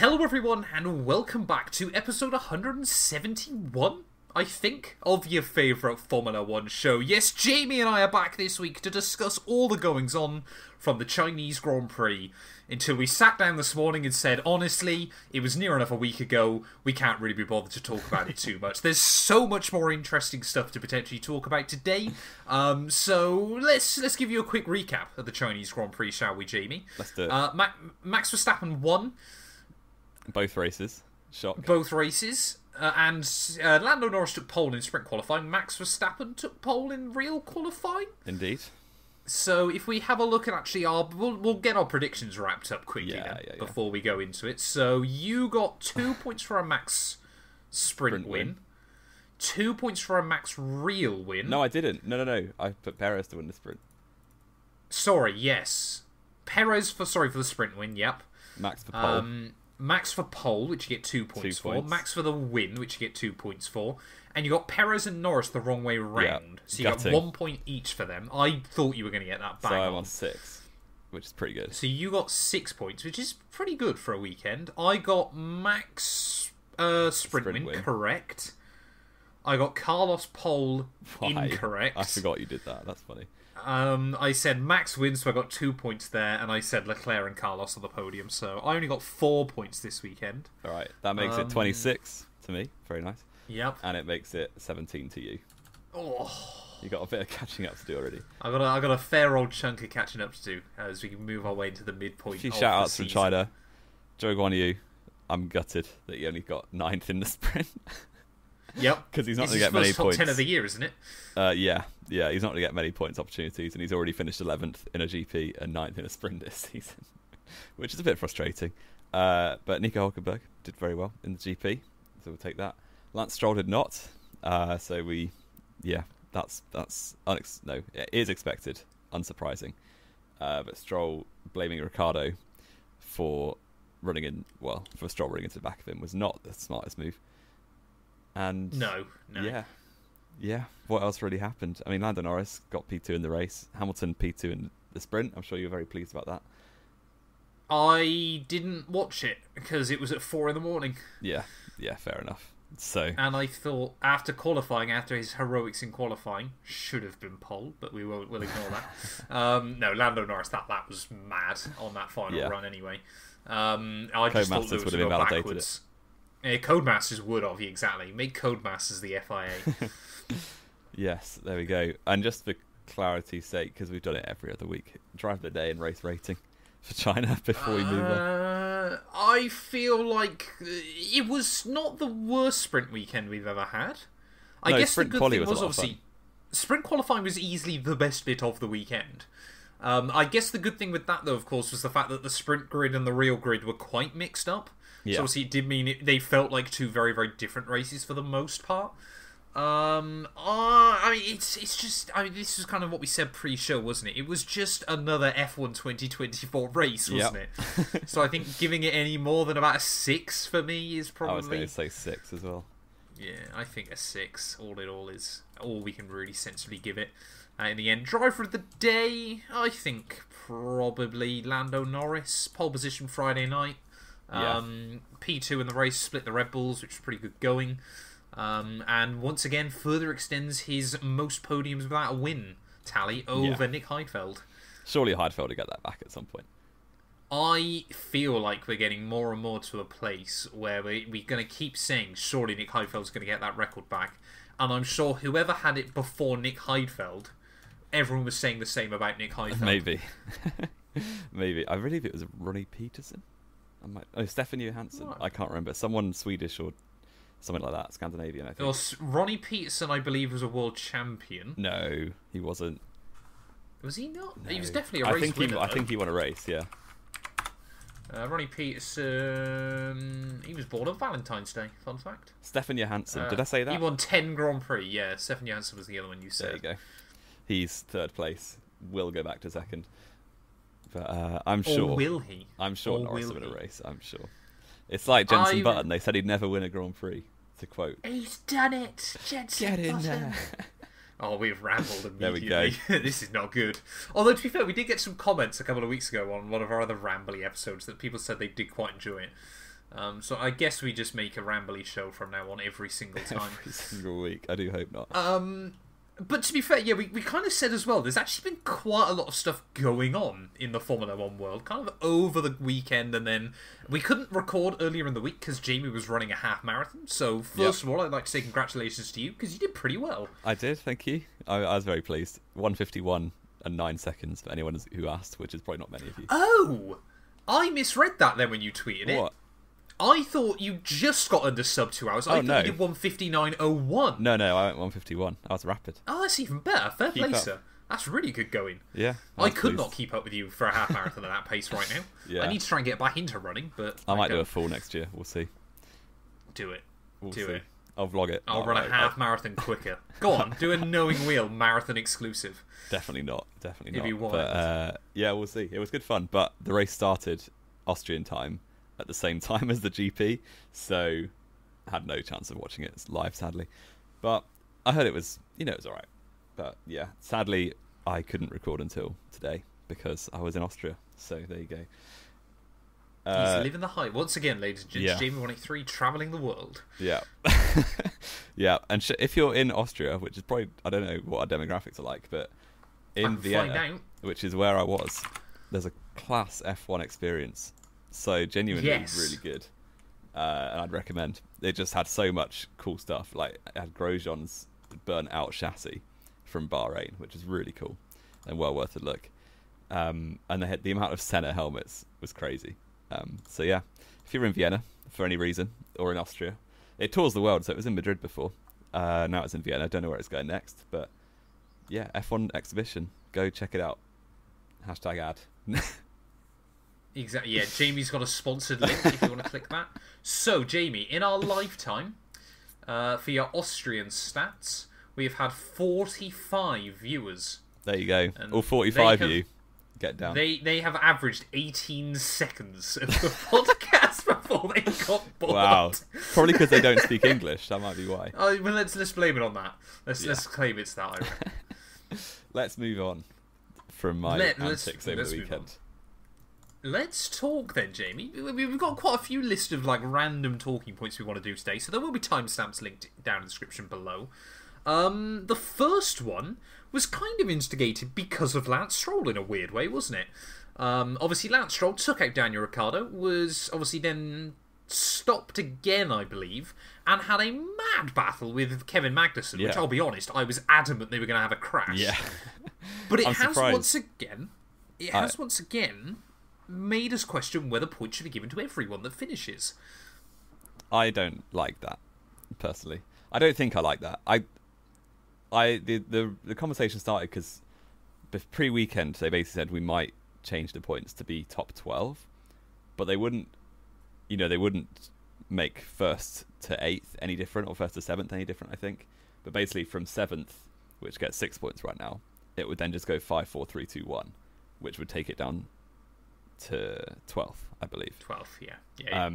Hello everyone and welcome back to episode 171, I think, of your favourite Formula 1 show. Yes, Jamie and I are back this week to discuss all the goings-on from the Chinese Grand Prix, until we sat down this morning and said, honestly, it was near enough a week ago, we can't really be bothered to talk about it too much. There's so much more interesting stuff to potentially talk about today, so let's give you a quick recap of the Chinese Grand Prix, shall we, Jamie? Let's do it. Max Verstappen won. Both races. Shock. Both races. And Lando Norris took pole in sprint qualifying. Max Verstappen took pole in real qualifying. Indeed. So if we have a look at actually we'll get our predictions wrapped up quickly before we go into it. So you got 2 points for a Max sprint win. 2 points for a Max real win. No, I didn't. No. I put Perez to win the sprint. Sorry, yes. Perez for the sprint win, yep. Max for pole. Max for pole, which you get 2 points for. Max for the win, which you get 2 points for. And you got Perez and Norris the wrong way round. So you got 1 point each for them. I thought you were going to get that back. So I'm on 6, which is pretty good. So you got 6 points, which is pretty good for a weekend. I got Max sprint win, correct. I got Carlos pole incorrect. I forgot you did that. That's funny. I said Max wins, so I got 2 points there, and I said Leclerc and Carlos on the podium, so I only got 4 points this weekend. Alright, that makes it 26 to me. Very nice. Yep. And it makes it 17 to you. Oh. You got a bit of catching up to do already. I got a fair old chunk of catching up to do as we can move our way into the midpoint. A few shout outs from China. Joe Guan Yu, I'm gutted that he only got 9th in the sprint. Yep. Because he's not going to get many points. Top 10 of the year, isn't it? Yeah, he's not going to get many points opportunities, and he's already finished 11th in a GP and 9th in a sprint this season, which is a bit frustrating. But Nico Hülkenberg did very well in the GP, so we'll take that. Lance Stroll did not, so it is expected, unsurprising. But Stroll blaming Ricciardo for Stroll running into the back of him was not the smartest move. And no. Yeah. What else really happened? I mean, Lando Norris got P2 in the race. Hamilton P2 in the sprint. I'm sure you're very pleased about that. I didn't watch it because it was at 4 in. Yeah, fair enough. And I thought after his heroics in qualifying, should have been pole, but we'll ignore that. No, Lando Norris, that was mad on that final run anyway. I just thought Lewis would have gone backwards. Codemasters would have, exactly. Make Codemasters the FIA. Yes, there we go. And just for clarity's sake, because we've done it every other week, drive of the day and race rating for China before we move on. I feel like it was not the worst sprint weekend we've ever had. I guess the good thing was obviously sprint qualifying was easily the best bit of the weekend. I guess the good thing with that, though, of course, was the fact that the sprint grid and the real grid were quite mixed up. Yeah. So obviously it did mean they felt like two very, very different races for the most part. I mean, it's just... I mean, this was kind of what we said pre-show, wasn't it? It was just another F1 2024 race, wasn't it? So I think giving it any more than about a 6 for me is probably... I was going to say 6 as well. Yeah, I think a 6, all in all, is all we can really sensibly give it. In the end, driver of the day, I think probably Lando Norris. Pole position Friday night. P2 in the race, split the Red Bulls, which was pretty good going. And once again, further extends his most podiums without a win tally over Nick Heidfeld. Surely Heidfeld will get that back at some point. I feel like we're getting more and more to a place where we're going to keep saying, surely Nick Heidfeld's going to get that record back. And I'm sure whoever had it before Nick Heidfeld, everyone was saying the same about Nick Heidfeld. Maybe. Maybe. I believe it was Ronnie Peterson. Stefan Johansson. Right. I can't remember. Someone Swedish or something like that. Scandinavian, I think. Well, Ronnie Peterson, I believe, was a world champion. No, he wasn't. Was he not? No. He was definitely a race winner. I think he won a race, yeah. Ronnie Peterson... He was born on Valentine's Day, fun fact. Stefan Johansson. Did I say that? He won 10 Grand Prix, yeah. Stefan Johansson was the other one you said. There you go. He's 3rd place. Will go back to 2nd. But I'm sure... Or will he? I'm sure Norris will win a race, I'm sure. It's like Jenson Button. They said he'd never win a Grand Prix, to quote. He's done it! Jenson Get in there! Oh, we've rambled immediately. There we go. This is not good. Although, to be fair, we did get some comments a couple of weeks ago on one of our other rambly episodes that people said they did quite enjoy it. So I guess we just make a rambly show from now on every single time. Every single week. I do hope not. But to be fair, yeah, we kind of said as well, there's actually been quite a lot of stuff going on in the Formula 1 world, kind of over the weekend, and then we couldn't record earlier in the week because Jamie was running a half marathon. So first of all, I'd like to say congratulations to you, because you did pretty well. I did, thank you. I was very pleased. 1:51 and 9 seconds for anyone who asked, which is probably not many of you. Oh! I misread that then when you tweeted it. What? I thought you just got under sub 2 hours. I thought you did 1:59.01. No, I went 1:51. I was rapid. Oh, that's even better. Fair play, sir. That's really good going. Yeah. I could not keep up with you for a half marathon at that pace right now. Yeah. I need to try and get back into running, but I might do a full next year. We'll see. Do it. We'll see. I'll vlog it. I'll run a half marathon quicker. Go on, do a knowing wheel marathon exclusive. Definitely not. If you want. But yeah, we'll see. It was good fun, but the race started Austrian time at the same time as the GP, so I had no chance of watching it live, sadly. But I heard it was alright. But yeah, sadly, I couldn't record until today because I was in Austria. So there you go. He's living the hype. Once again, ladies and gents, Jamie 183 travelling the world. Yeah. Yeah, and if you're in Austria, which is probably, I don't know what our demographics are like, but in Vienna, which is where I was, there's a class F1 experience. So genuinely really good. And I'd recommend. It just had so much cool stuff. Like, it had Grosjean's burnt out chassis from Bahrain, which is really cool and well worth a look. And the amount of Senna helmets was crazy. So yeah, if you're in Vienna for any reason, or in Austria, it tours the world. So it was in Madrid before. Now it's in Vienna. I don't know where it's going next, but yeah, F1 exhibition. Go check it out. #ad. Exactly. Yeah, Jamie's got a sponsored link if you want to click that. So, Jamie, in our lifetime, for your Austrian stats, we've had 45 viewers. There you go. All 45 of you. Get down. They have averaged 18 seconds of the podcast before they got bored. Wow. Probably because they don't speak English. That might be why. Oh, well, let's blame it on that. Let's claim it's that. I reckon. Let's move on from my antics over the weekend. Let's talk then, Jamie. We've got quite a few lists of random talking points we want to do today, so there will be timestamps linked down in the description below. The first one was kind of instigated because of Lance Stroll in a weird way, wasn't it? Obviously, Lance Stroll took out Daniel Ricciardo, was obviously then stopped again, I believe, and had a mad battle with Kevin Magnussen, which I'll be honest, I was adamant they were going to have a crash. Yeah. But it has once again made us question whether points should be given to everyone that finishes. I don't like that, personally. I don't think I like that. The conversation started because pre-weekend they basically said we might change the points to be top 12, but they wouldn't make first to 8th any different, or first to 7th any different, I think. But basically from 7th, which gets 6 points right now, it would then just go 5, 4, 3, 2, 1, which would take it down to 12th, I believe. 12th, yeah.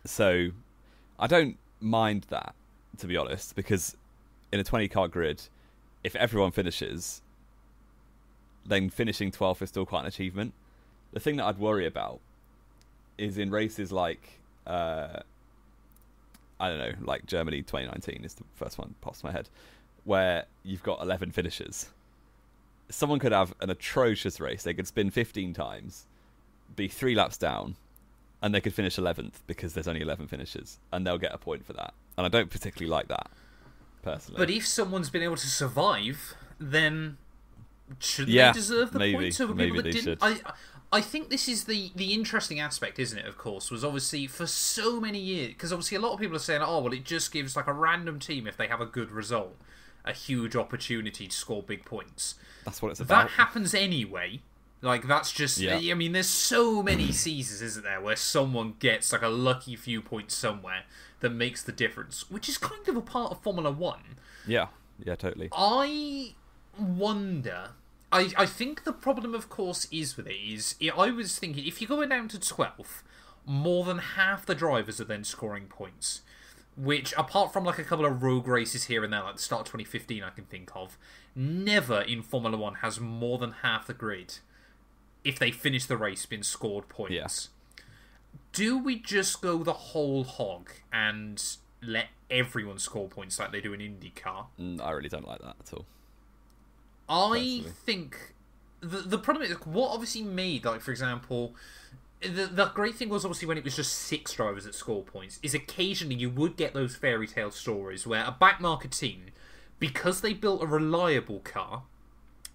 So I don't mind that, to be honest, because in a 20-car grid, if everyone finishes, then finishing 12th is still quite an achievement. The thing that I'd worry about is in races like, I don't know, like Germany 2019 is the first one that pops my head, where you've got 11 finishes. Someone could have an atrocious race. They could spin 15 times, be 3 laps down, and they could finish 11th because there's only 11 finishes, and they'll get a point for that. And I don't particularly like that, personally. But if someone's been able to survive, then shouldn't they deserve the points over people that didn't? I think this is the interesting aspect, isn't it, of course, was obviously for so many years, because obviously a lot of people are saying, oh, well, it just gives a random team, if they have a good result, a huge opportunity to score big points. That's what it's about. That happens anyway. That's just... Yeah. I mean, there's so many seasons, isn't there, where someone gets, a lucky few points somewhere that makes the difference, which is kind of a part of Formula 1. Yeah, totally. I wonder... I think the problem, of course, is with it is... I was thinking, if you're going down to 12th, more than half the drivers are then scoring points. Which, apart from a couple of rogue races here and there, like the start of 2015 I can think of, never in Formula 1 has more than half the grid, if they finish the race, been scored points. Yeah. do we just go the whole hog and let everyone score points like they do in IndyCar? I really don't like that at all. I think the problem is what obviously made, like, for example, the great thing was obviously when it was just 6 drivers that score points, is occasionally you would get those fairy tale stories where a backmarker team, because they built a reliable car,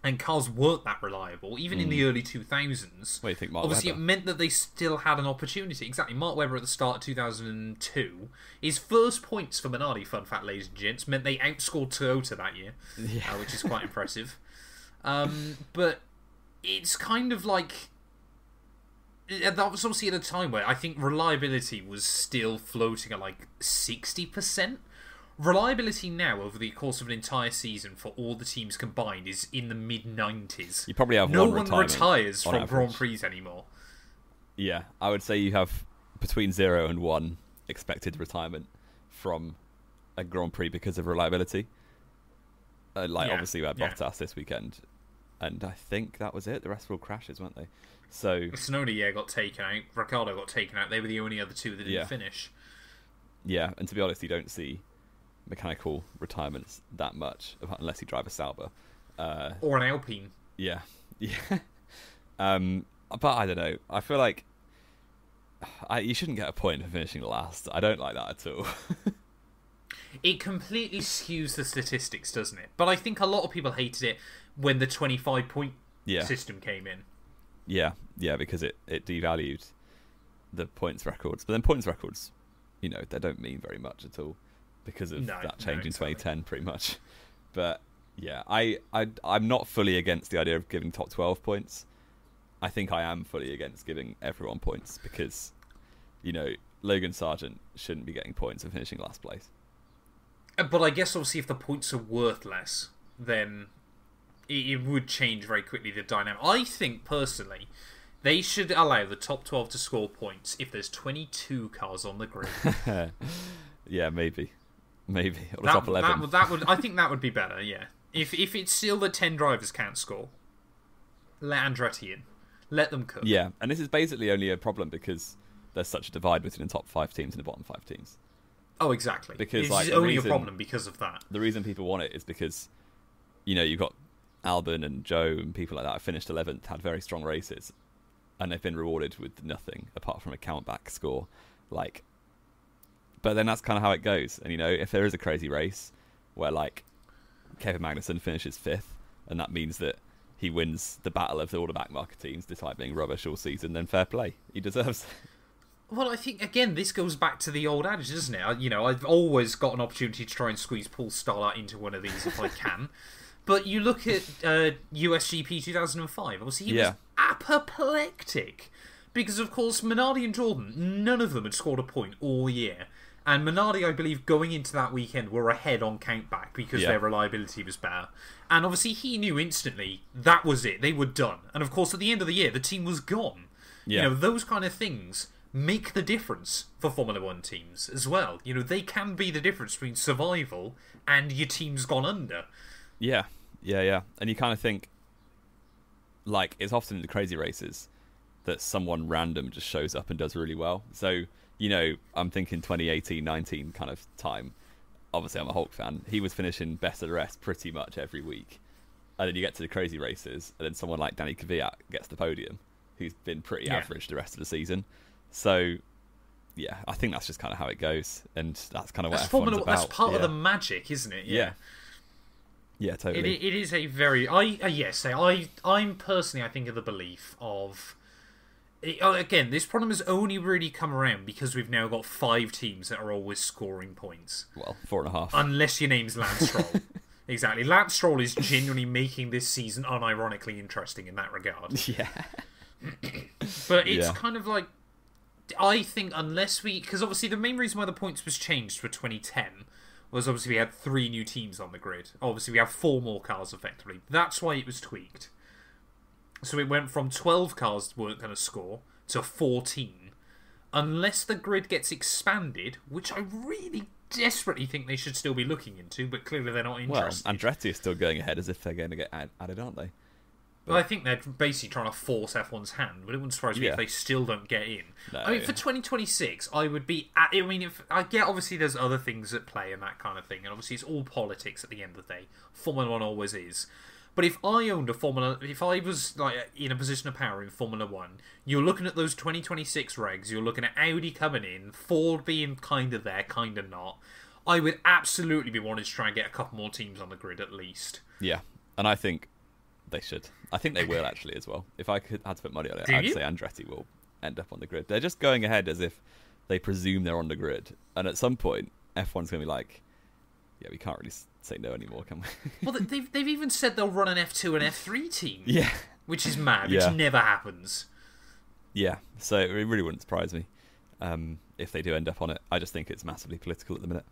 and cars weren't that reliable, even in the early 2000s. What do you think, Mark obviously, Webber? it meant that they still had an opportunity. Exactly. Mark Webber at the start of 2002, his first points for Minardi, fun fact, ladies and gents, meant they outscored Toyota that year, which is quite impressive. But it's kind of like... That was obviously at a time where I think reliability was still floating at like 60%. Reliability now, over the course of an entire season for all the teams combined, is in the mid-90s. You probably have no one retires from average. Grand Prix anymore. Yeah, I would say you have between 0 and 1 expected retirement from a Grand Prix because of reliability. Obviously we had Bottas this weekend, and I think that was it. The rest were all crashes, weren't they? So Tsunoda got taken out. Ricciardo got taken out. They were the only other two that didn't finish. Yeah, and to be honest, you don't see mechanical retirements that much unless you drive a Sauber or an Alpine. Yeah. But I don't know. I feel like you shouldn't get a point for finishing last. I don't like that at all. It completely skews the statistics, doesn't it? But I think a lot of people hated it when the 25-point system came in. Yeah, because it devalued the points records. But then points records, they don't mean very much at all because of that change in 2010, pretty much. But yeah, I'm not fully against the idea of giving top 12 points. I think I am fully against giving everyone points because, Logan Sargent shouldn't be getting points for finishing last place. But I guess obviously if the points are worth less, then it would change very quickly the dynamic. I think personally they should allow the top 12 to score points if there's 22 cars on the grid. Yeah, maybe. Or the top 11. I think that would be better, yeah. If it's still that 10 drivers can't score, let Andretti in. Let them cook. Yeah, and this is basically only a problem because there's such a divide between the top 5 teams and the bottom 5 teams. Oh, exactly. Because it's only a problem because of that. The reason people want it is because, you've got Albon and Joe and people like that have finished 11th, had very strong races, and they've been rewarded with nothing apart from a count-back score. But then that's kind of how it goes. And, if there is a crazy race where, Kevin Magnussen finishes 5th, and that means that he wins the battle of all the backmarker teams despite being rubbish all season, then fair play. He deserves it. Well, I think, again, this goes back to the old adage, doesn't it? I've always got an opportunity to try and squeeze Paul Starlight into one of these if I can. But you look at USGP 2005, obviously he was apoplectic. Because, of course, Minardi and Jordan, none of them had scored a point all year. And Minardi, I believe, going into that weekend were ahead on countback because their reliability was better. And obviously he knew instantly that was it. They were done. And, of course, at the end of the year, the team was gone. Yeah. Those kind of things make the difference for Formula One teams as well. They can be the difference between survival and your team's gone under. Yeah. And you kind of think, it's often in the crazy races that someone random just shows up and does really well. So, I'm thinking 2018-19 kind of time. Obviously, I'm a Hulk fan. He was finishing best of the rest pretty much every week. And then you get to the crazy races, and then someone like Danny Kvyat gets the podium, who's been pretty average the rest of the season. So, yeah, I think that's just kind of how it goes. And that's kind of what F1's about. That's part of the magic, isn't it? Yeah, totally. It is a very... I'm personally, I think, of the belief of... Again, this problem has only really come around because we've now got 5 teams that are always scoring points. Well, 4.5. Unless your name's Lance Stroll. Exactly. Lance Stroll is genuinely making this season unironically interesting in that regard. Yeah. But it's kind of like... I think unless we... Because obviously the main reason why the points was changed for 2010 was obviously we had 3 new teams on the grid. Obviously we have 4 more cars effectively. That's why it was tweaked. So it went from 12 cars weren't going to score to 14. Unless the grid gets expanded, which I really desperately think they should still be looking into, but clearly they're not interested. Well, Andretti is still going ahead as if they're going to get added, aren't they? But I think they're basically trying to force F1's hand, but it wouldn't surprise me if they still don't get in. No. I mean, for 2026, I would be... I get, obviously, there's other things at play and that kind of thing, and obviously it's all politics at the end of the day. Formula 1 always is. But if I owned a Formula... If I was in a position of power in Formula 1, you're looking at those 2026 regs, you're looking at Audi coming in, Ford being kind of there, kind of not. I would absolutely be wanting to try and get a couple more teams on the grid at least. Yeah, and I think they should. I think they will actually as well. If I had to put money on it, I'd say Andretti will end up on the grid. They're just going ahead as if they presume they're on the grid. And at some point, F1's going to be like, yeah, we can't really say no anymore, can we? Well, they've even said they'll run an F2 and F3 team. Yeah. Which is mad, which never happens. Yeah, so it really wouldn't surprise me if they do end up on it. I just think it's massively political at the minute.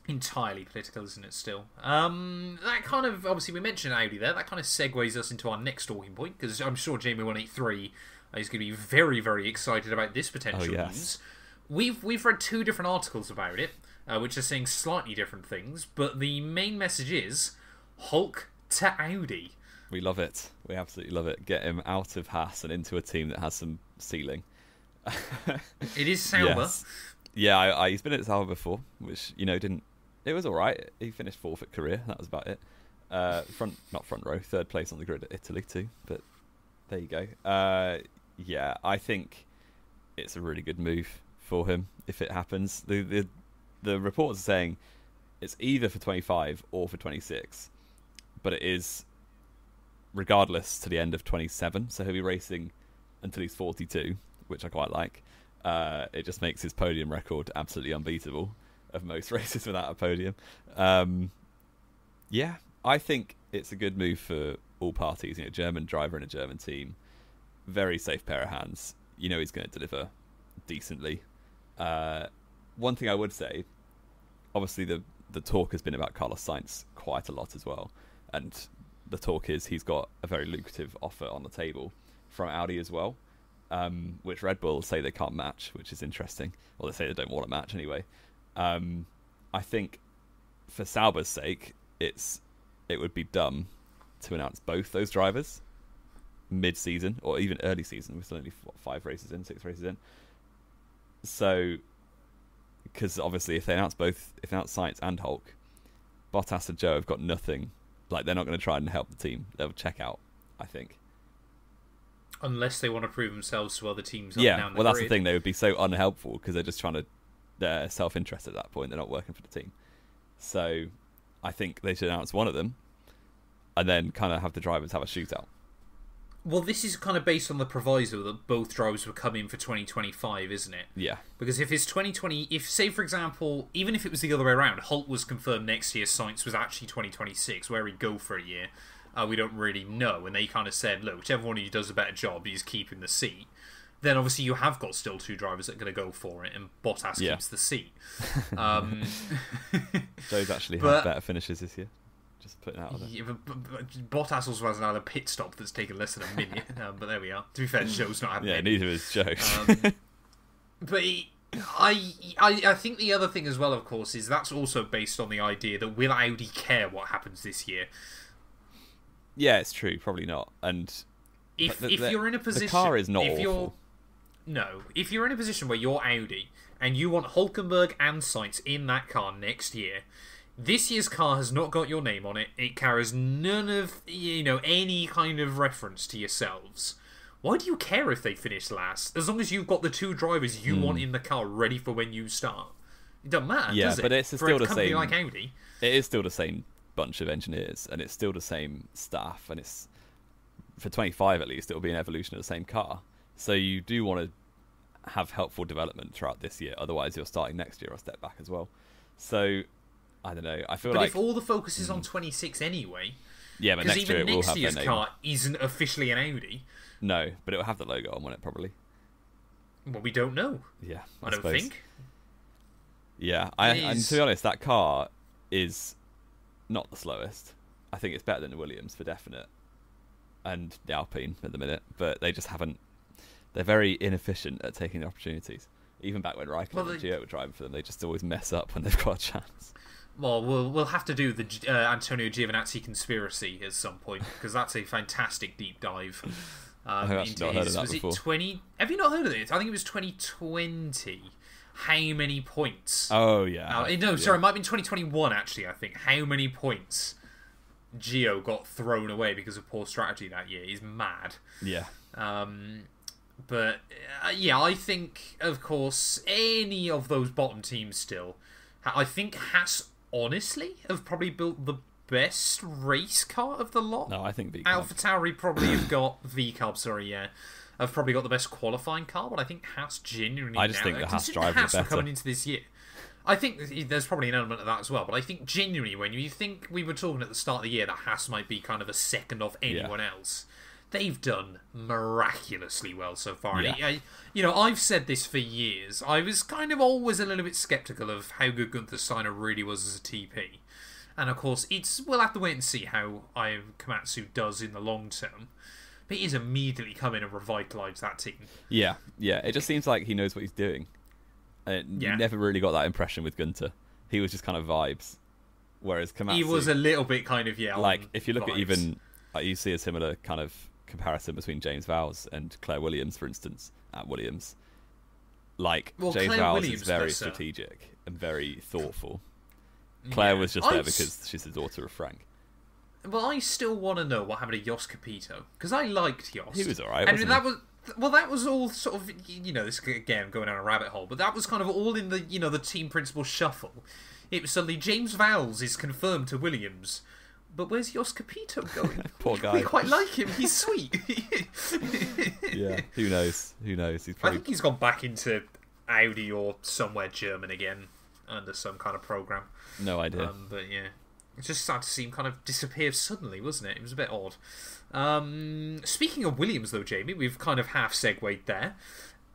Entirely political, isn't it, still? That kind of... Obviously, we mentioned Audi there. That kind of segues us into our next talking point, because I'm sure Jamie183 is going to be very, very excited about this potential news. We've read 2 different articles about it, which are saying slightly different things, but the main message is Hulk to Audi. We love it. We absolutely love it. Get him out of Haas and into a team that has some ceiling. It is Sauber. Yes. Yeah, he's been at Sauber before, which, didn't... It was all right. He finished 4th at career. That was about it. Not front row, 3rd place on the grid at Italy too. But there you go. I think it's a really good move for him if it happens. The reports are saying it's either for 25 or for 26, but it is regardless to the end of 27. So he'll be racing until he's 42, which I quite like. It just makes his podium record absolutely unbeatable of most races without a podium. I think it's a good move for all parties. German driver and a German team, very safe pair of hands. He's going to deliver decently. One thing I would say, obviously the talk has been about Carlos Sainz quite a lot as well, and the talk is he's got a very lucrative offer on the table from Audi as well. Which Red Bull say they can't match, which is interesting. Well, they say they don't want to match anyway. I think for Sauber's sake, it would be dumb to announce both those drivers mid-season or even early season. We're still only 6 races in. So, because obviously if they announce Sainz and Hulk, Bottas and Joe have got nothing. They're not going to try and help the team. They'll check out, I think. Unless they want to prove themselves to other teams. That's the thing. They would be so unhelpful because they're just they're self-interested at that point. They're not working for the team. So I think they should announce one of them and then kind of have the drivers have a shootout. Well, this is kind of based on the proviso that both drivers would come in for 2025, isn't it? Yeah. Because if it's 2020... say, for example, even if it was the other way around, Hulk was confirmed next year, Sainz was actually 2026, where he'd go for a year... we don't really know, and they kind of said, look, whichever one of you does a better job, he's keeping the seat. Then obviously you have got still 2 drivers that are going to go for it, and Bottas keeps the seat. Joe's actually had better finishes this year. Just putting out there. Yeah, but Bottas also has another pit stop that's taken less than a minute. But there we are. To be fair, Joe's not having neither is Joe. But I think the other thing as well, of course, is that's also based on the idea that will Audi care what happens this year? Yeah, it's true. Probably not. And if you're in a position, the car is not awful. If you're in a position where you're Audi and you want Hülkenberg and Sainz in that car next year, this year's car has not got your name on it. It carries none of any kind of reference to yourselves. Why do you care if they finish last? As long as you've got the 2 drivers you want in the car ready for when you start, it doesn't matter. Does it? But it's for still a the company same. Like Audi, it is still the same bunch of engineers, and it's still the same staff, and it's for 25 at least. It'll be an evolution of the same car. So you do want to have helpful development throughout this year. Otherwise, you're starting next year a step back as well. So I don't know. I feel but if all the focus is on 26 anyway, but next year it will have their name. Because even next year's car isn't officially an Audi. No, but it will have the logo on it probably. Well, we don't know. Yeah, I don't think. Yeah, and to be honest, that car is not the slowest. I think it's better than the Williams for definite, and the Alpine at the minute. But they just haven't. They're very inefficient at taking the opportunities. Even back when Raikkonen and Gio were driving for them, they just always mess up when they've got a chance. Well, we'll have to do the Antonio Giovinazzi conspiracy at some point, because that's a fantastic deep dive. I've actually not heard of that before. Have you not heard of it? I think it was 2020. How many points? Oh, yeah. Sorry, it might have been 2021, actually, I think. How many points Gio got thrown away because of poor strategy that year is mad. Yeah. But, I think, of course, any of those bottom teams still, I think Haas, honestly, have probably built the best race car of the lot. No, I think VCARB. AlphaTauri probably have got VCARB, have probably got the best qualifying car, but I think Haas genuinely... I just think the Haas drivers are better. Coming into this year, I think there's probably an element of that as well, but I think genuinely, when you think we were talking at the start of the year that Haas might be kind of a second off anyone else, they've done miraculously well so far. Yeah. And I've said this for years. I was kind of always a little bit sceptical of how good Gunther Steiner really was as a TP. And of course, we'll have to wait and see how Komatsu does in the long term. But he's immediately come in and revitalised that team. Yeah. It just seems like he knows what he's doing. You never really got that impression with Gunther. He was just kind of vibes. Whereas Komatsu... He was a little bit kind of, like, if you look at even... Like, you see a similar kind of comparison between James Vowles and Claire Williams, for instance, at Williams. Like, James Vowles is very strategic and very thoughtful. Claire was just there because she's the daughter of Frank. Well, I still want to know what happened to Jos Capito, because I liked Jos. He was alright, wasn't he? That was all sort of, this again going down a rabbit hole, but that was kind of all in the, the team principal shuffle. It was suddenly James Vowles is confirmed to Williams, but where's Jos Capito going? Poor guy. We quite like him. He's sweet. Yeah, who knows? I think he's gone back into Audi or somewhere German again under some kind of program. No idea. But yeah. It's just sad to see him kind of disappear suddenly, wasn't it? It was a bit odd. Speaking of Williams, though, Jamie, we've kind of half segued there.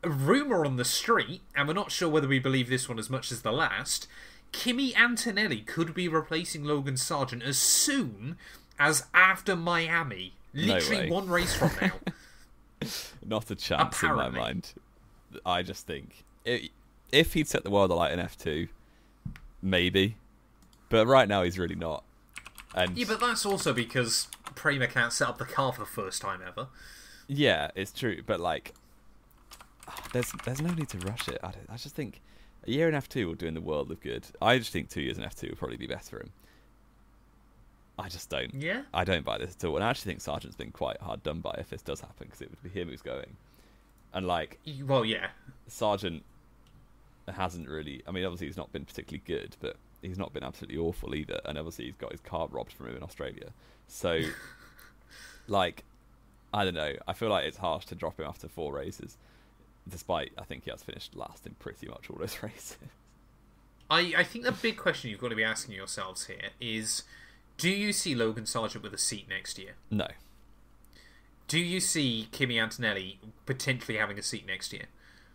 A rumour on the street, and we're not sure whether we believe this one as much as the last, Kimi Antonelli could be replacing Logan Sargent as soon as after Miami. Literally one race from now. Not a chance apparently. In my mind. I just think if he'd set the world alight in F2, maybe. But right now he's really not. And yeah, but that's also because Prema can't set up the car for the first time ever. Yeah, it's true. But like, there's no need to rush it. I just think a year in F2 will do in the world of good. I just think 2 years in F2 will probably be better for him. I just don't. Yeah? I don't buy this at all. And I actually think Sargent's been quite hard done by if this does happen, because it would be him who's going. And like... Well, yeah. Sargent hasn't really... I mean, obviously he's not been particularly good, but he's not been absolutely awful either. And obviously he's got his car robbed from him in Australia. So, like, I don't know. I feel like it's harsh to drop him after 4 races. Despite, I think he has finished last in pretty much all those races. I think the big question you've got to be asking yourselves here is... Do you see Logan Sargent with a seat next year? No. Do you see Kimi Antonelli potentially having a seat next year?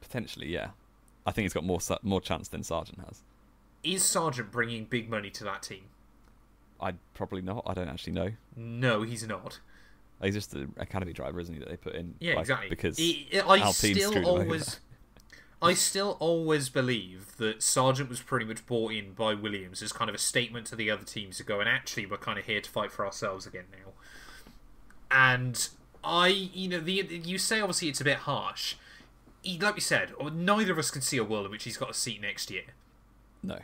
Potentially, yeah. I think he's got more chance than Sargent has. Is Sargent bringing big money to that team? I'd probably not. I don't actually know. No, he's not. He's just an academy driver, isn't he, that they put in? Yeah, exactly. Because I still always believe that Sargent was pretty much brought in by Williams as kind of a statement to the other teams to go, and actually we're kind of here to fight for ourselves again now. And you say obviously it's a bit harsh. Like we said, neither of us can see a world in which he's got a seat next year. No.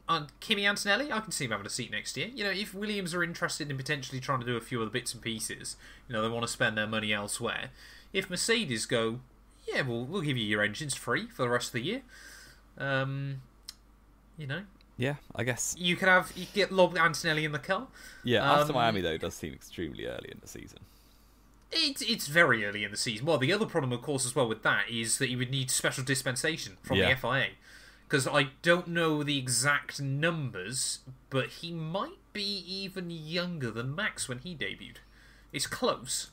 And Kimi Antonelli, I can see him having a seat next year. If Williams are interested in potentially trying to do a few other bits and pieces, they want to spend their money elsewhere. If Mercedes go, yeah, we'll give you your engines free for the rest of the year. Yeah, I guess. You get Lob Antonelli in the car. Yeah, after Miami, though, does seem extremely early in the season. It's very early in the season. Well, the other problem, of course, as well with that is that you would need special dispensation from the FIA. Because I don't know the exact numbers, but he might be even younger than Max when he debuted. It's close.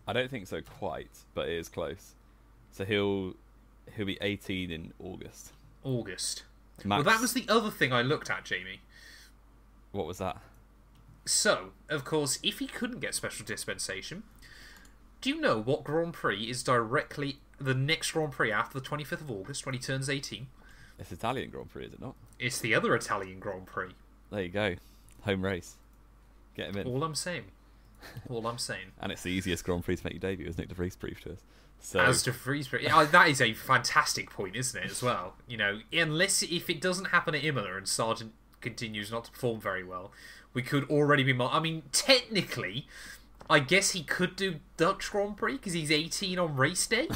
I don't think so quite, but it is close. So he'll be 18 in August. Max. Well, Max... that was the other thing I looked at, Jamie. What was that? So, of course, if he couldn't get special dispensation, do you know what Grand Prix is directly the next Grand Prix after the 25th of August when he turns 18? It's Italian Grand Prix, is it not? It's the other Italian Grand Prix. There you go. Home race. Get him in. All I'm saying. And it's the easiest Grand Prix to make your debut, as Nick de Vries proved to us. So... As de Vries, yeah, that is a fantastic point, isn't it? As well, if it doesn't happen at Imola and Sargent continues not to perform very well, we could already be. I mean, technically, I guess he could do Dutch Grand Prix because he's 18 on race day.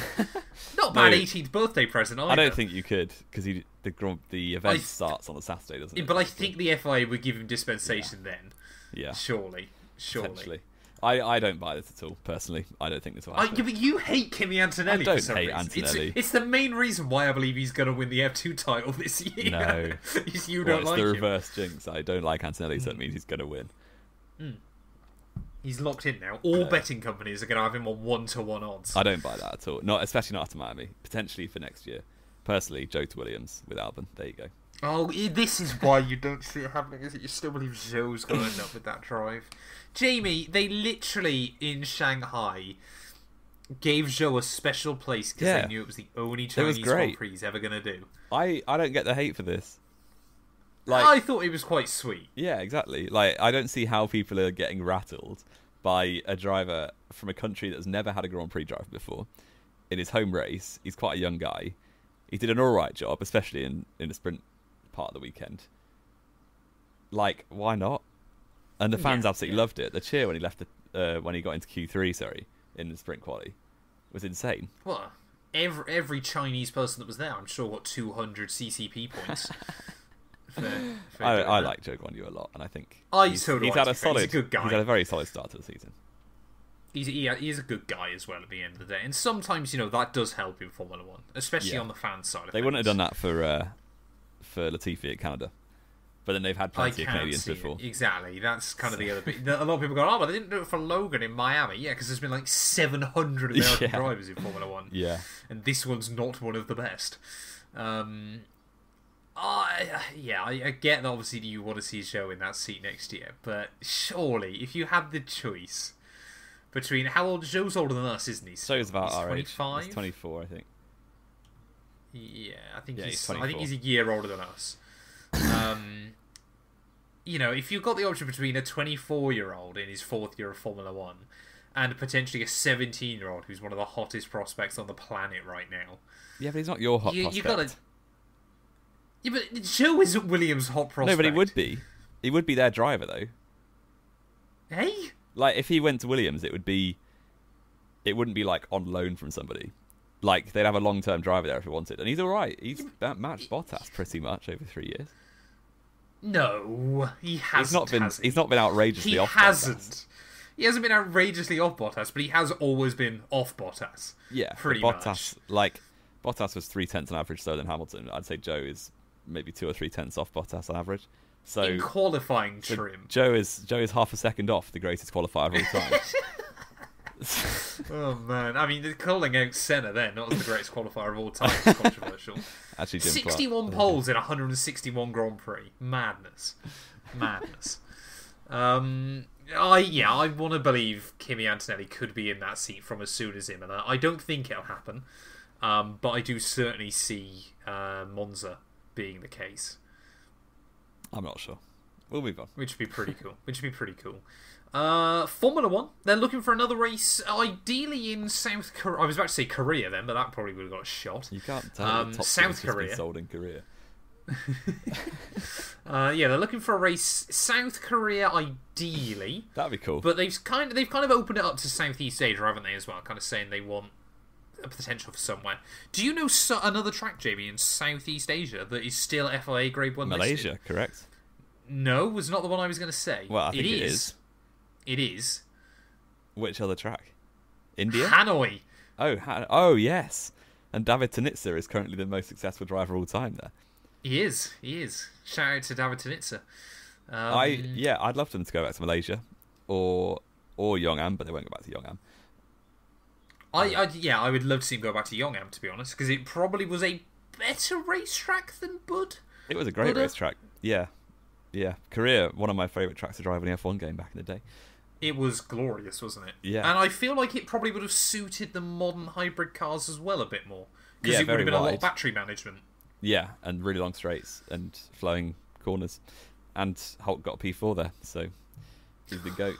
Not bad 18th birthday present either. I don't think you could because the event starts on a Saturday, doesn't it? But I think the FIA would give him dispensation then. Yeah, surely. I don't buy this at all, personally. I don't think this will happen. But you hate Kimi Antonelli. I don't hate Antonelli. It's the main reason why I believe he's going to win the F2 title this year. No. You don't like him. It's the him. reverse jinx. I don't like Antonelli, so it means he's going to win. He's locked in now. All betting companies are going to have him on 1-to-1 odds. I don't buy that at all. Especially not after Miami. Potentially for next year. Personally, Joe to Williams with Albon. There you go. Oh, this is why you don't see it happening, is it? You still believe Zhou's going to end up with that drive. Jamie, they literally, in Shanghai, gave Zhou a special place because they knew it was the only Chinese Grand Prix he's ever going to do. I don't get the hate for this. I thought it was quite sweet. Yeah, exactly. I don't see how people are getting rattled by a driver from a country that's never had a Grand Prix driver before. In his home race, he's quite a young guy. He did an alright job, especially in the sprint part of the weekend. Why not? And the fans absolutely loved it. The cheer when he left when he got into Q3, in the sprint quali, was insane. Well, every Chinese person that was there, I'm sure, got 200 CCP points. I like Zhou Guanyu a lot, and I think he's had a good guy. He's had a very solid start to the season. He's a good guy as well at the end of the day, and sometimes that does help in Formula One, especially on the fan side. They wouldn't have done that for Latifi at Canada, but then they've had plenty of Canadians before. Exactly, that's kind of the other bit. A lot of people go, but they didn't do it for Logan in Miami. Yeah, because there's been 700 American drivers in Formula One. Yeah, and this one's not one of the best. I get that obviously you want to see Zhou in that seat next year, but surely if you had the choice between Zhou's older than us, isn't he? Zhou's about our 25? age. He's 24, I think. Yeah, I think he's a year older than us. If you've got the option between a 24-year-old in his 4th year of Formula One and potentially a 17-year-old who's one of the hottest prospects on the planet right now. Yeah, but he's not your hot prospect. You gotta... Yeah, but Zhou isn't Williams' hot prospect. No, but he would be. He would be their driver, though. Hey? If he went to Williams, it wouldn't be on loan from somebody. They'd have a long-term driver there if he wanted. And he's all right. He's matched Bottas pretty much over 3 years. No, he hasn't. He's not been outrageously off Bottas. He hasn't been outrageously off Bottas, but he has always been off Bottas. Yeah, pretty much. Bottas was 0.3 on average slower than Hamilton. I'd say Zhou is maybe 2 or 3/10 off Bottas on average. So in qualifying trim, Zhou is half a second off the greatest qualifier of all time. Oh man, I mean, calling out Senna then, not as the greatest qualifier of all time, is controversial. Actually, Jim 61 poles in 161 Grand Prix, madness. I want to believe Kimi Antonelli could be in that seat from as soon as Imola. I don't think it'll happen, but I do certainly see Monza being the case. I'm not sure. We'll move on. Which would be pretty cool. Formula One. They're looking for another race, ideally in South Korea. I was about to say Korea then, but that probably would have got a shot. You can't tell. South Korea. Sold in Korea. They're looking for a race South Korea, ideally. That'd be cool. But they've kind of opened it up to Southeast Asia, haven't they? As well, kind of saying they want a potential for somewhere. Do you know another track, Jamie, in Southeast Asia that is still FIA Grade 1 Malaysia, listed? Correct? No, was not the one I was going to say. Well, I think it is. It is. Which other track? India? Hanoi. Oh, yes. And David Tonitza is currently the most successful driver of all time there. He is. Shout out to David Tonitza. I'd love them to go back to Malaysia or Yong'an, but they won't go back to Yong'an. I would love to see him go back to Yong'an, to be honest, because it probably was a better racetrack than Bud. It was a great racetrack. Yeah. Korea, one of my favourite tracks to drive in the F1 game back in the day. It was glorious, wasn't it? Yeah. And I feel like it probably would have suited the modern hybrid cars as well a bit more. Because it would have been a lot of battery management. Yeah, and really long straights and flowing corners. and Hulk got a P4 there, so he's the GOAT.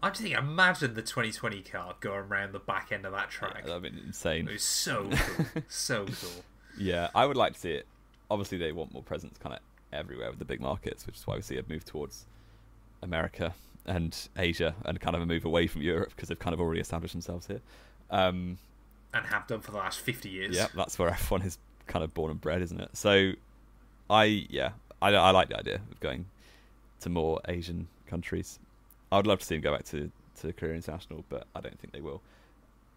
I'm just thinking, imagine the 2020 car going around the back end of that track. Yeah, that'd be insane. It was so cool. So cool. Yeah, I would like to see it. Obviously, they want more presence kind of everywhere with the big markets, which is why we see a move towards America and Asia and kind of a move away from Europe because they've kind of already established themselves here. And have done for the last 50 years. Yeah, that's where F1 is kind of born and bred, isn't it? So, I like the idea of going to more Asian countries. I would love to see them go back to Korea International, but I don't think they will.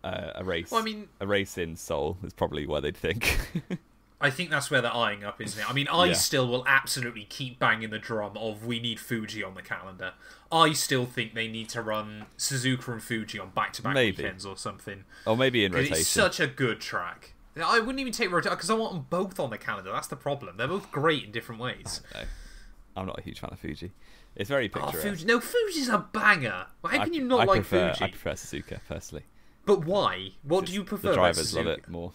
A race in Seoul is probably where they'd think. I think that's where they're eyeing up, isn't it? I mean, I still will absolutely keep banging the drum of we need Fuji on the calendar. I still think they need to run Suzuka and Fuji on back-to-back weekends or something. Or maybe in rotation. It's such a good track. I wouldn't even take rotation because I want them both on the calendar. That's the problem. They're both great in different ways. I'm not a huge fan of Fuji. It's very picturesque. Fuji's a banger. How can you not like Fuji? I prefer Suzuka, personally. But why? What do you prefer? The drivers love it more.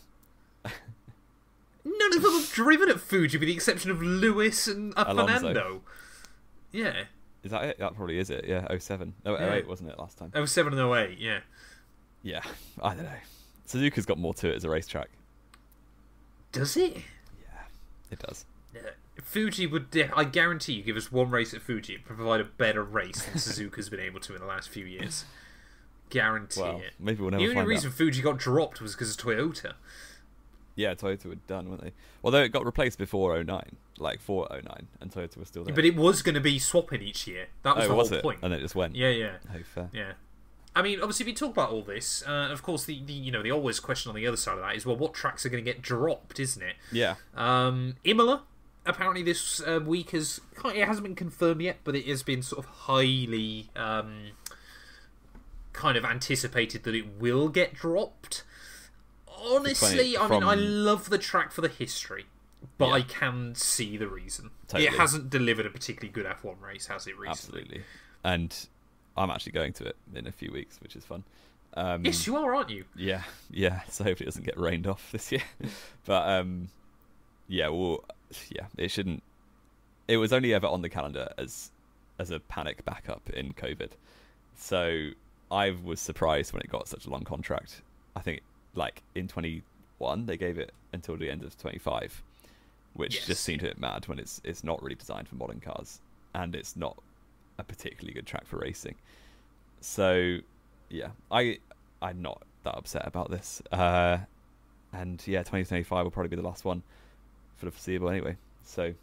None of them have driven at Fuji with the exception of Lewis and Fernando. Yeah. Is that it? That probably is it. Yeah, 07. No, 08 wasn't it last time? 07 and 08, yeah. Yeah, I don't know. Suzuka's got more to it as a racetrack. Does it? Yeah, it does. Yeah. Fuji would, I guarantee you, give us one race at Fuji and provide a better race than Suzuka's been able to in the last few years. Guarantee it. Maybe we'll never find out. The only reason Fuji got dropped was because of Toyota. Yeah, Toyota were done, weren't they? Although it got replaced before 09, like for 09, and Toyota was still there. But it was going to be swapping each year. That was the whole point. And it just went. Yeah. Oh, fair. Yeah. I mean, obviously, if you talk about all this, of course, the always question on the other side of that is, well, what tracks are going to get dropped, isn't it? Yeah. Imola, apparently this week it hasn't been confirmed yet, but it has been sort of highly kind of anticipated that it will get dropped. Honestly, I mean, I love the track for the history, but I can see the reason. Totally. It hasn't delivered a particularly good F1 race, has it, recently? Absolutely. And I'm actually going to it in a few weeks, which is fun. Yes, you are, aren't you? Yeah. So hopefully it doesn't get rained off this year. But, it shouldn't... It was only ever on the calendar as a panic backup in COVID. So I was surprised when it got such a long contract. I think... Like in 21, they gave it until the end of 25, which just seemed a bit mad when it's not really designed for modern cars and it's not a particularly good track for racing. So, yeah, I'm not that upset about this. And 2025 will probably be the last one for the foreseeable anyway. So,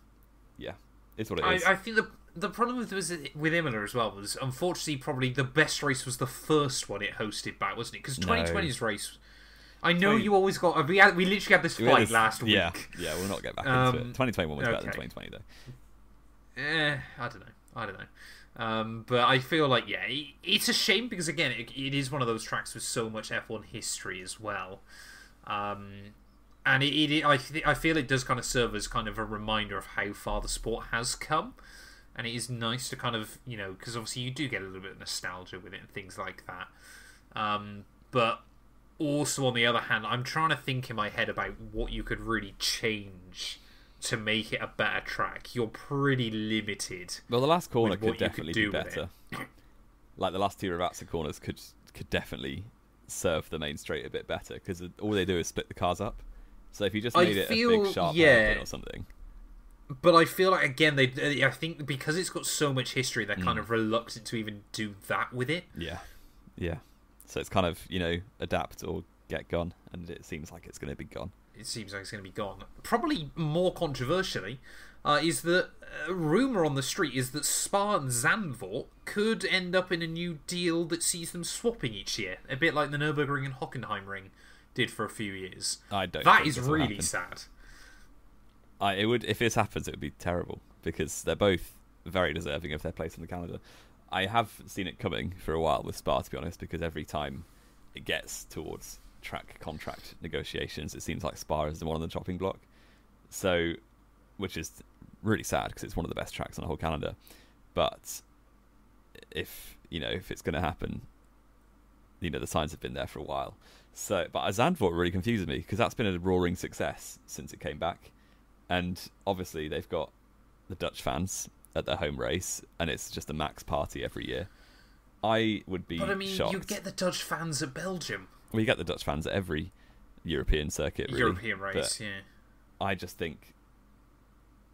yeah, it's what it is. I think the problem with Imola as well was, unfortunately, probably the best race was the first one it hosted back, wasn't it? Because 2020's race... I know you always got... We literally had this fight last week. Yeah, we'll not get back into it. 2021 was better than 2020, though. I don't know. But I feel like, it's a shame because, again, it is one of those tracks with so much F1 history as well. And I feel it does kind of serve as kind of a reminder of how far the sport has come. And it is nice to kind of, because obviously you do get a little bit of nostalgia with it and things like that. But... Also, on the other hand, I'm trying to think in my head about what you could really change to make it a better track. You're pretty limited. Well, the last corner could definitely be better. Like the last two Ravazza corners could definitely serve the main straight a bit better because all they do is split the cars up. So if you just made it a big sharp hairpin or something. But I feel like, again, I think because it's got so much history, they're kind of reluctant to even do that with it. Yeah. So it's kind of, adapt or get gone, and it seems like it's going to be gone. It seems like it's going to be gone. Probably more controversially, is that a rumour on the street is that Spa and Zandvoort could end up in a new deal that sees them swapping each year, a bit like the Nürburgring and Hockenheimring did for a few years. That is really sad. It would, if this happens, it would be terrible because they're both very deserving of their place on the calendar. I have seen it coming for a while with Spa, to be honest, because every time it gets towards track contract negotiations, it seems like Spa is the one on the chopping block. So, which is really sad because it's one of the best tracks on the whole calendar. But if it's going to happen, the signs have been there for a while. So, but Zandvoort really confuses me because that's been a roaring success since it came back, and obviously they've got the Dutch fans. at their home race, and it's just a max party every year. I would be shocked. But I mean, you get the Dutch fans at Belgium. Well, you get the Dutch fans at every European circuit, really. European race, yeah. I just think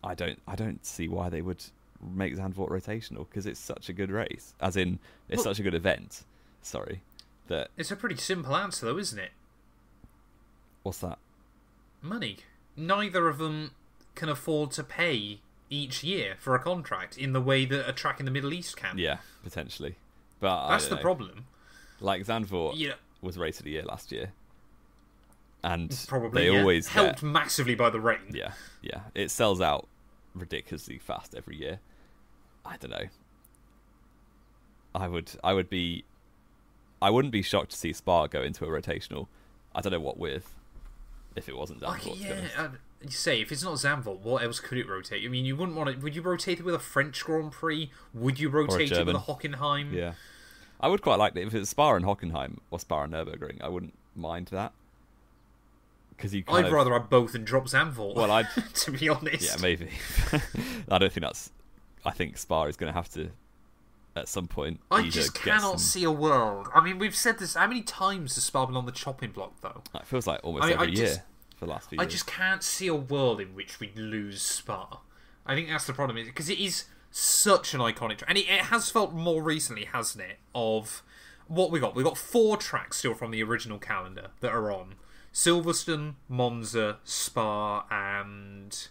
I don't see why they would make Zandvoort rotational, because it's such a good race. As in, it's such a good event. Sorry. That it's a pretty simple answer, though, isn't it? What's that? Money. Neither of them can afford to pay each year for a contract in the way that a track in the Middle East can. Yeah, potentially. But that's the problem. Like Zandvoort was race of the year last year. And probably they always helped massively by the rain. Yeah. It sells out ridiculously fast every year. I don't know. I wouldn't be shocked to see Spa go into a rotational. I don't know what with, if it wasn't Zandvoort. You say, if it's not Zandvoort, what else could it rotate? I mean, you wouldn't want to. Would you rotate it with a French Grand Prix? Would you rotate it with a Hockenheim? Yeah, I would quite like it if it's Spa and Hockenheim or Spa and Nürburgring. I wouldn't mind that, because I'd rather have both and drop Zandvoort. Well, to be honest, yeah, maybe. I don't think that's. I think Spa is going to have to, at some point. I just cannot see a world. I mean, we've said this. How many times has Spa been on the chopping block, though? It feels like almost every year. For the last few years. I just can't see a world in which we lose Spa. I think that's the problem, because it is such an iconic track, and it has felt more recently, hasn't it? Of what we got. We got 4 tracks still from the original calendar that are on: Silverstone, Monza, Spa, and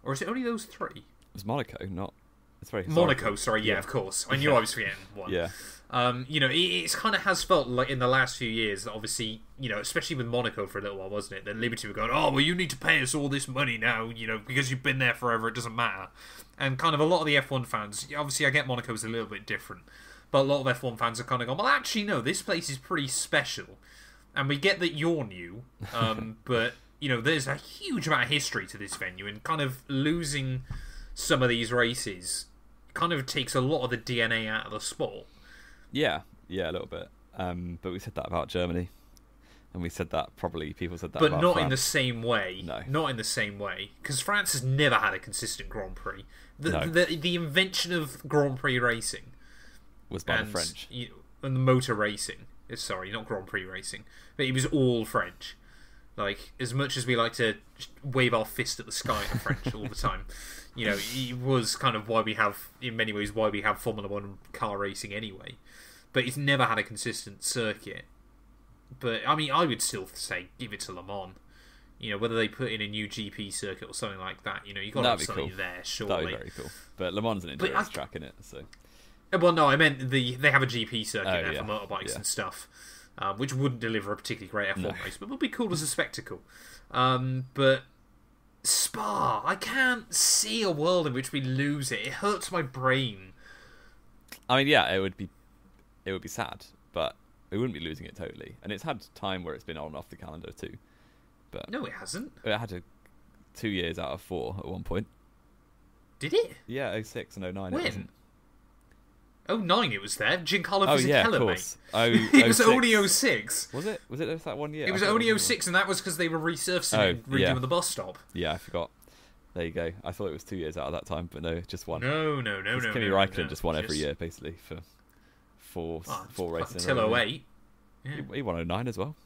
or is it only those 3? It was Monaco, not. It's very historical. Monaco. Sorry, yeah, of course. I knew I was forgetting one. Yeah. It kind of has felt like in the last few years that obviously, especially with Monaco for a little while, wasn't it? That Liberty were going, oh, well, you need to pay us all this money now, because you've been there forever, it doesn't matter. And kind of a lot of the F1 fans, obviously I get Monaco's a little bit different, but a lot of F1 fans are kind of going, well, actually, no, this place is pretty special. And we get that you're new, but, there's a huge amount of history to this venue, and kind of losing some of these races kind of takes a lot of the DNA out of the sport. Yeah, a little bit. But we said that about Germany, and we said that people said that but about not France. In the same way. No, not in the same way, because France has never had a consistent Grand Prix. The invention of Grand Prix racing was by the French, and the motor racing. Sorry, not Grand Prix racing, but it was all French. Like, as much as we like to wave our fist at the sky at the French all the time, it was kind of why we have, in many ways, Formula 1 car racing anyway. But it's never had a consistent circuit. But, I mean, I would still say give it to Le Mans. Whether they put in a new GP circuit or something like that, you've got to have something there, surely. That would be very cool. But Le Mans is an endurance track, in it, so... Well, no, I meant they have a GP circuit there for motorbikes and stuff, which wouldn't deliver a particularly great F1 race, but would be cool as a spectacle. But Spa, I can't see a world in which we lose it. It hurts my brain. I mean, yeah, it would be sad, but we wouldn't be losing it totally. And it's had time where it's been on and off the calendar too. But no, it hasn't. It had 2 years out of 4 at one point. Did it? Yeah, 06 and 09. When? 09 it was there. Giancarlo Fisichella, mate. It was only 06. Was it? Was it that 1 year? It was only 06, and that was because they were resurfacing and redoing the bus stop. Yeah, I forgot. There you go. I thought it was 2 years out of that time, but no, just one. No. Kimi Räikkönen just won every year, basically, for four races. Until 08. Yeah. He won 09 as well.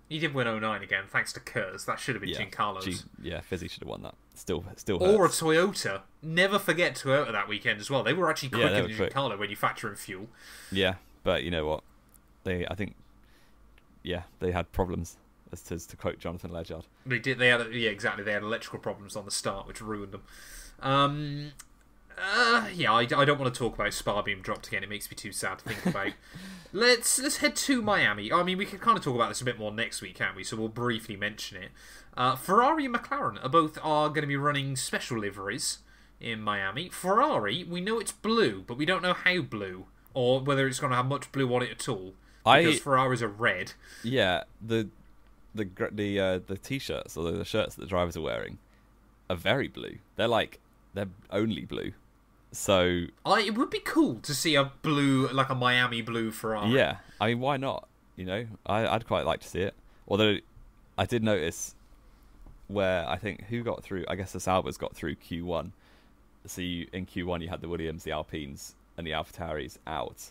He did win 09 again, thanks to Kurz. That should have been Giancarlo's. Fizzy should have won that. Still hurts. Or a Toyota. Never forget Toyota that weekend as well. They were actually quicker than Giancarlo when you factor in fuel. Yeah, but you know what? They had problems, to quote Jonathan Ledgard. They did. They had exactly. They had electrical problems on the start, which ruined them. I don't want to talk about Spa being dropped again. It makes me too sad to think about. Let's head to Miami. I mean, we can kind of talk about this a bit more next week, can't we? So we'll briefly mention it. Ferrari and McLaren are going to be running special liveries in Miami. Ferrari, we know it's blue, but we don't know how blue, or whether it's going to have much blue on it at all. Because Ferraris are red. Yeah, the t-shirts or the shirts that the drivers are wearing are very blue. They're only blue. So it would be cool to see a blue, like a Miami blue Ferrari. Yeah, I mean, why not? I'd quite like to see it. Although I did notice where I think who got through. I guess the Saubers got through Q1. So in Q1 you had the Williams, the Alpines, and the AlphaTauris out,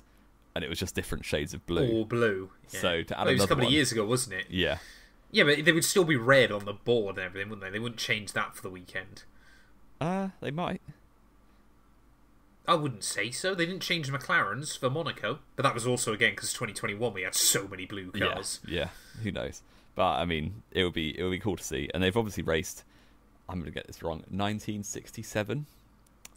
and it was just different shades of blue. Or blue. Yeah. So to add it was another a couple one, of years ago, wasn't it? Yeah. Yeah, but they would still be red on the board and everything, wouldn't they? They wouldn't change that for the weekend. They might. I wouldn't say so. They didn't change McLarens for Monaco, but that was also again because 2021 we had so many blue cars. Yeah. Who knows? But I mean, it would be cool to see, and they've obviously raced. I'm going to get this wrong. 1967,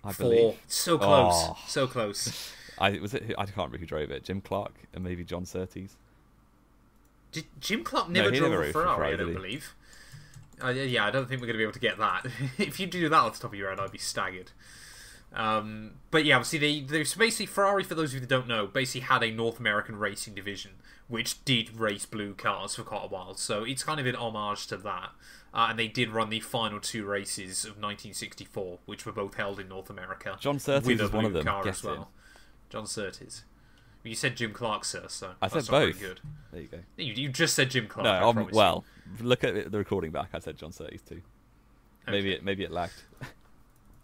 I believe. So close, so close. I can't remember who drove it. Jim Clark and maybe John Surtees. Jim Clark never drove a Ferrari, I don't believe. Yeah, I don't think we're going to be able to get that. If you do that off the top of your head, I'd be staggered. But yeah, obviously, there's basically Ferrari, for those of you that don't know, basically had a North American racing division, which did race blue cars for quite a while. So it's kind of an homage to that. And they did run the final 2 races of 1964, which were both held in North America. John Surtees was one of them. Car as well. John Surtees. You said Jim Clark, sir, so I said both. Good. There you go. You just said Jim Clark. No, well, look at the recording back. I said John Surtees too. Okay. Maybe it lagged.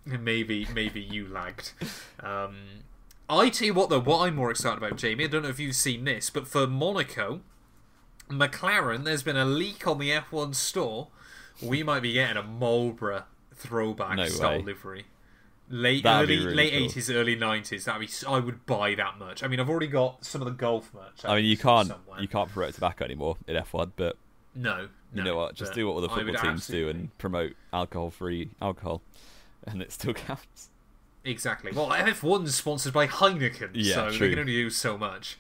maybe you lagged. I tell you what, though, what I'm more excited about, Jamie, I don't know if you've seen this, but for Monaco, McLaren, there's been a leak on the F1 store. We might be getting a Marlboro throwback style livery. Late 80s, early 90s. I would buy that much. I mean, I've already got some of the Golf merch. I mean, you can't promote tobacco anymore in F1, but no. You know what? Just do what all the football teams do and promote alcohol-free alcohol, and it still counts. Exactly. Well, F1's sponsored by Heineken, so true. they can only do so much.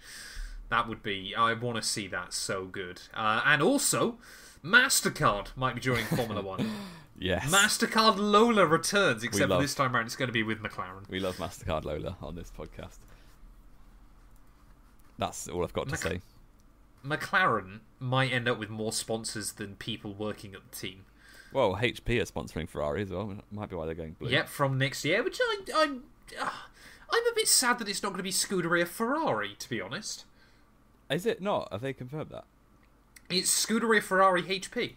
That would be... I want to see that so good. And also, MasterCard might be joining Formula 1. Yes. MasterCard Lola returns, except for this time around it's going to be with McLaren. We love MasterCard Lola on this podcast. That's all I've got to say. McLaren might end up with more sponsors than people working at the team. Well, HP are sponsoring Ferrari as well. Might be why they're going blue. Yep, from next year, which I'm a bit sad that it's not going to be Scuderia Ferrari, to be honest. Is it not? Have they confirmed that? It's Scuderia Ferrari HP.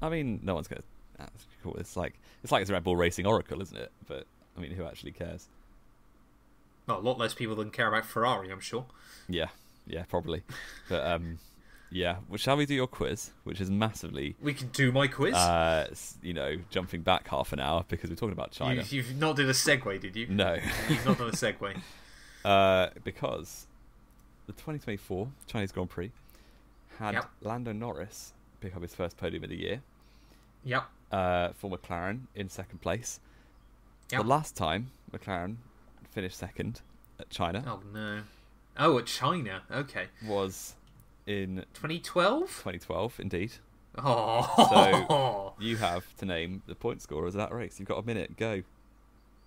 I mean, no one's going to... That's cool. It's like it's Red Bull Racing Oracle, isn't it? But, I mean, who actually cares? Well, a lot less people than care about Ferrari, I'm sure. Yeah, probably. But, yeah. Well, shall we do your quiz, which is massively... We can do my quiz. Jumping back half an hour because we're talking about China. You've not did a segue, did you? No. You've not done a segue. Because the 2024 Chinese Grand Prix had Lando Norris pick up his first podium of the year. Yep. For McLaren in second place. Yep. The last time McLaren finished second at China. Oh, no. Oh, at China. Okay. Was in 2012? 2012, indeed. Oh. So you have to name the point scorers of that race. You've got a minute. Go.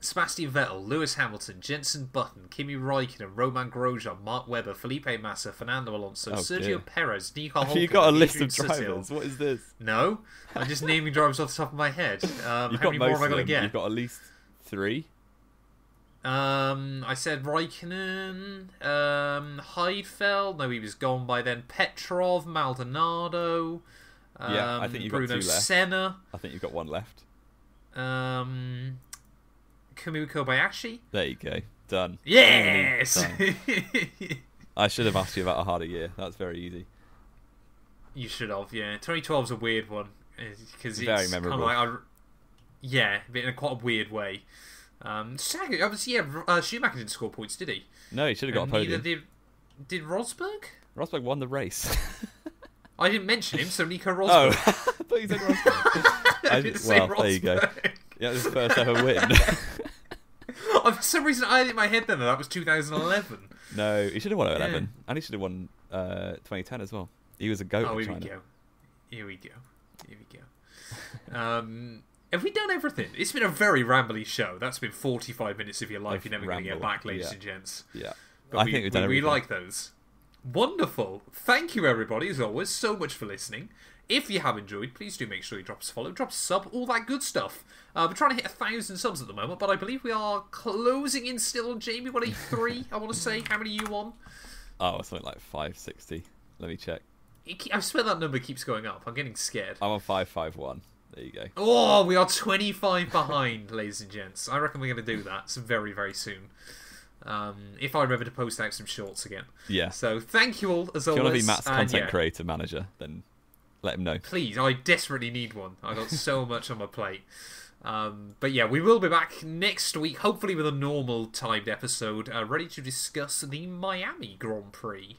Sebastian Vettel, Lewis Hamilton, Jenson Button, Kimi Raikkonen, Romain Grosjean, Mark Webber, Felipe Massa, Fernando Alonso, Sergio Perez, Nico Hulkenberg. You got a list of drivers. What is this? No, I'm just naming drivers off the top of my head. How many more have I got to get? You've got at least 3. I said Raikkonen, Heidfeld. No, he was gone by then. Petrov, Maldonado. I think you've got 2 left. Senna. I think you've got 1 left. Kumu Kobayashi. There you go. Done. Yes! Done. I should have asked you about a harder year. That's very easy. You should have, yeah. 2012 is a weird one. Because it's very memorable. Kind of like, but in a quite a weird way. Obviously, Schumacher didn't score points, did he? No, he should have got a podium. Did Rosberg? Rosberg won the race. I didn't mention him, so Nico Rosberg. Oh, I thought you said Rosberg. I didn't say Rosberg. There you go. Yeah, it was his first ever win. For some reason, I had in my head then that was 2011. No, he should have won 11, and he should have won 2010 as well. He was a goat. Oh, here we go. Have we done everything? It's been a very rambly show. That's been 45 minutes of your life. You're never going to get back, ladies and gents. Yeah, but I think we've done everything. We like those. Wonderful. Thank you, everybody, as always, so much for listening. If you have enjoyed, please do make sure you drop us a follow, drop us a sub, all that good stuff. We're trying to hit 1,000 subs at the moment, but I believe we are closing in still on Jamie. What are you, 3? I want to say. How many are you on? Oh, something like 560. Let me check. I swear that number keeps going up. I'm getting scared. I'm on 551. There you go. Oh, we are 25 behind, ladies and gents. I reckon we're going to do that very, very soon. If I remember to post out some shorts again. Yeah. So thank you all, as always. If you want to be Matt's content creator manager, then let him know. Please, I desperately need one. I've got so much on my plate. But yeah, we will be back next week, hopefully with a normal timed episode, ready to discuss the Miami Grand Prix.